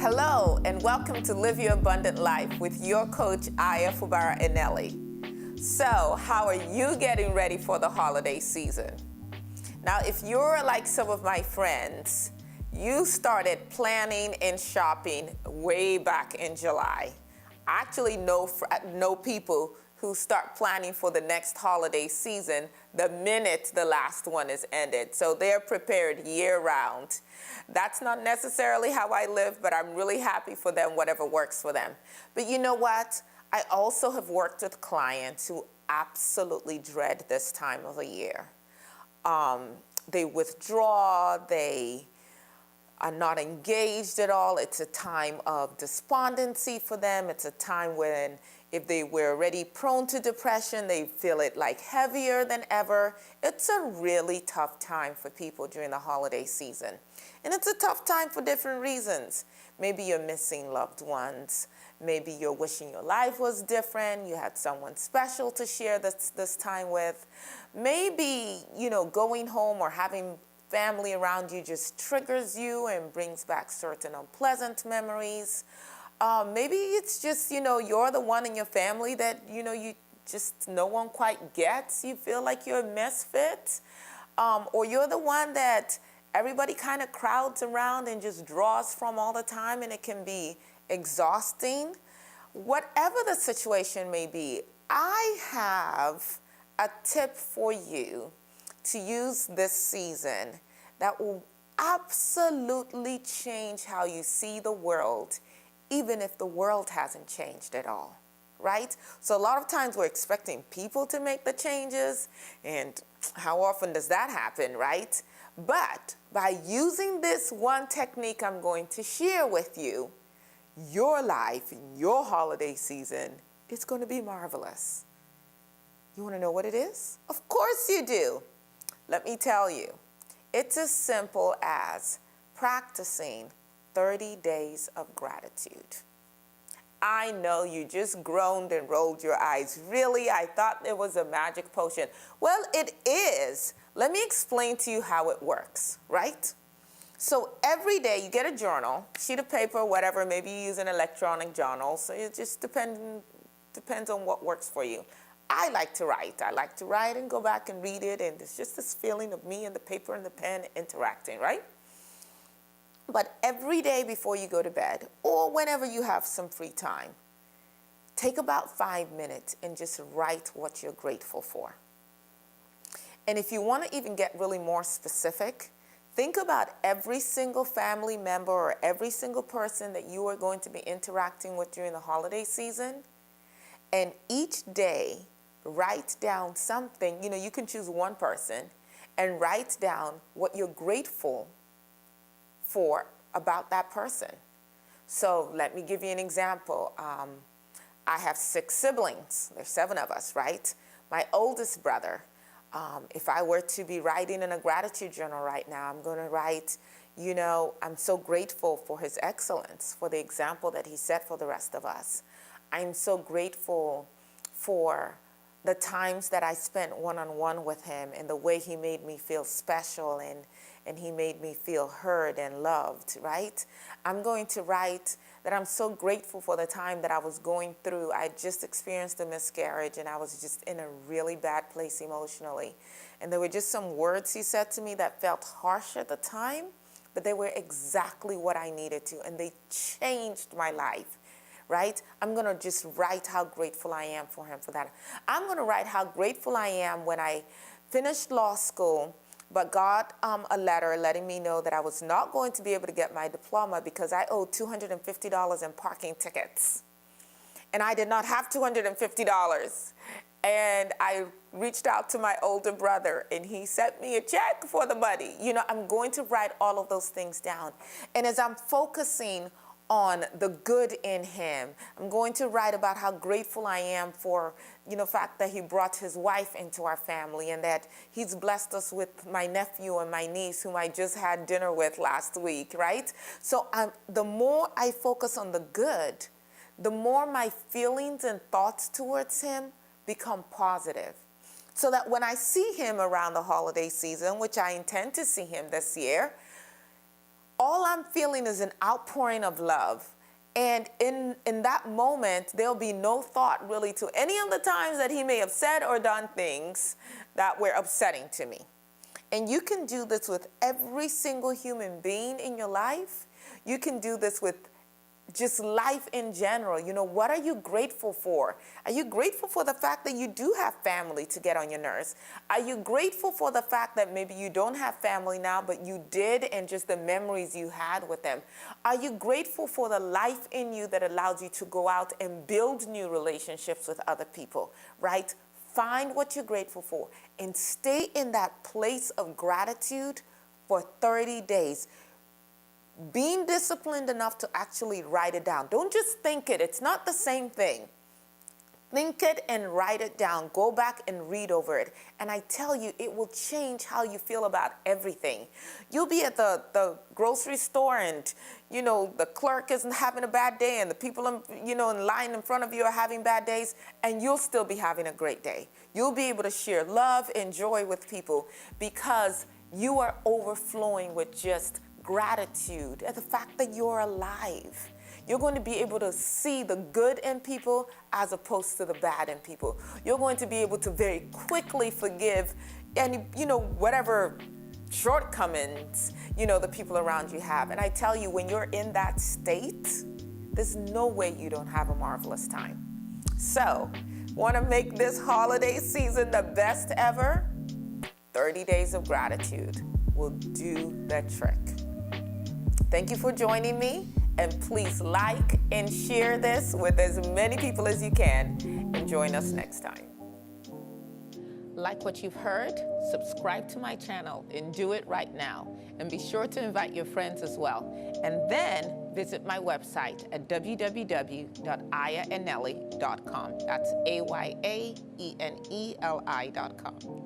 Hello, and welcome to Live Your Abundant Life with your coach, Eneli. So, how are you getting ready for the holiday season? Now, if you're like some of my friends, you started planning and shopping way back in July. I actually know people who start planning for the next holiday season the minute the last one is ended. So they're prepared year round. That's not necessarily how I live, but I'm really happy for them, whatever works for them. But you know what? I also have worked with clients who absolutely dread this time of the year. They withdraw, they are not engaged at all. It's a time of despondency for them. It's a time when if they were already prone to depression, they feel it like heavier than ever. It's a really tough time for people during the holiday season. And it's a tough time for different reasons. Maybe you're missing loved ones. Maybe you're wishing your life was different. You had someone special to share this time with. Maybe, going home or having family around you just triggers you and brings back certain unpleasant memories. Maybe it's just, you're the one in your family that, no one quite gets. You feel like you're a misfit. Or you're the one that everybody kind of crowds around and just draws from all the time, and it can be exhausting. Whatever the situation may be, I have a tip for you to use this season that will absolutely change how you see the world, even if the world hasn't changed at all, right? So a lot of times we're expecting people to make the changes, and how often does that happen, right? But by using this one technique I'm going to share with you, your life, your holiday season, it's going to be marvelous. You want to know what it is? Of course you do. Let me tell you. It's as simple as practicing 30 days of gratitude. I know you just groaned and rolled your eyes. Really? I thought it was a magic potion. Well, it is. Let me explain to you how it works, right? So every day you get a journal, sheet of paper, whatever. Maybe you use an electronic journal. So it just depends on what works for you. I like to write. I like to write and go back and read it, and it's just this feeling of me and the paper and the pen interacting, right? But every day before you go to bed, or whenever you have some free time, take about 5 minutes and just write what you're grateful for. And if you want to even get really more specific, think about every single family member or every single person that you are going to be interacting with during the holiday season, and each day, write down something. You can choose one person and write down what you're grateful for about that person. So let me give you an example. I have 6 siblings. There's 7 of us, right? My oldest brother, if I were to be writing in a gratitude journal right now, I'm going to write, I'm so grateful for his excellence, for the example that he set for the rest of us. I'm so grateful for the times that I spent one-on-one with him and the way he made me feel special and he made me feel heard and loved, right? I'm going to write that I'm so grateful for the time that I was going through. I just experienced a miscarriage and I was just in a really bad place emotionally. And there were just some words he said to me that felt harsh at the time, but they were exactly what I needed to, and they changed my life. Right? I'm going to just write how grateful I am for him for that. I'm going to write how grateful I am when I finished law school, but got a letter letting me know that I was not going to be able to get my diploma because I owed $250 in parking tickets. And I did not have $250. And I reached out to my older brother, and he sent me a check for the money. I'm going to write all of those things down. And as I'm focusing on the good in him, I'm going to write about how grateful I am for, the fact that he brought his wife into our family and that he's blessed us with my nephew and my niece whom I just had dinner with last week, right? So the more I focus on the good, the more my feelings and thoughts towards him become positive. So that when I see him around the holiday season, which I intend to see him this year, all I'm feeling is an outpouring of love. And in that moment, there'll be no thought really to any of the times that he may have said or done things that were upsetting to me. And you can do this with every single human being in your life. You can do this with just life in general. You know, what are you grateful for? Are you grateful for the fact that you do have family to get on your nerves? Are you grateful for the fact that maybe you don't have family now, but you did, and just the memories you had with them? Are you grateful for the life in you that allows you to go out and build new relationships with other people, right? Find what you're grateful for and stay in that place of gratitude for 30 days. Being disciplined enough to actually write it down. Don't just think it. It's not the same thing. Think it and write it down. Go back and read over it. And I tell you, it will change how you feel about everything. You'll be at the grocery store and, you know, the clerk isn't having a bad day and the people, in line in front of you are having bad days, and you'll still be having a great day. You'll be able to share love and joy with people because you are overflowing with just gratitude at the fact that you're alive. You're going to be able to see the good in people as opposed to the bad in people. You're going to be able to very quickly forgive any, whatever shortcomings, the people around you have. And I tell you, when you're in that state, there's no way you don't have a marvelous time. So, want to make this holiday season the best ever? 30 days of gratitude will do the trick. Thank you for joining me, and please like and share this with as many people as you can, and join us next time. Like what you've heard? Subscribe to my channel and do it right now. And be sure to invite your friends as well. And then visit my website at www.ayaeneli.com. That's AYAENELI.com.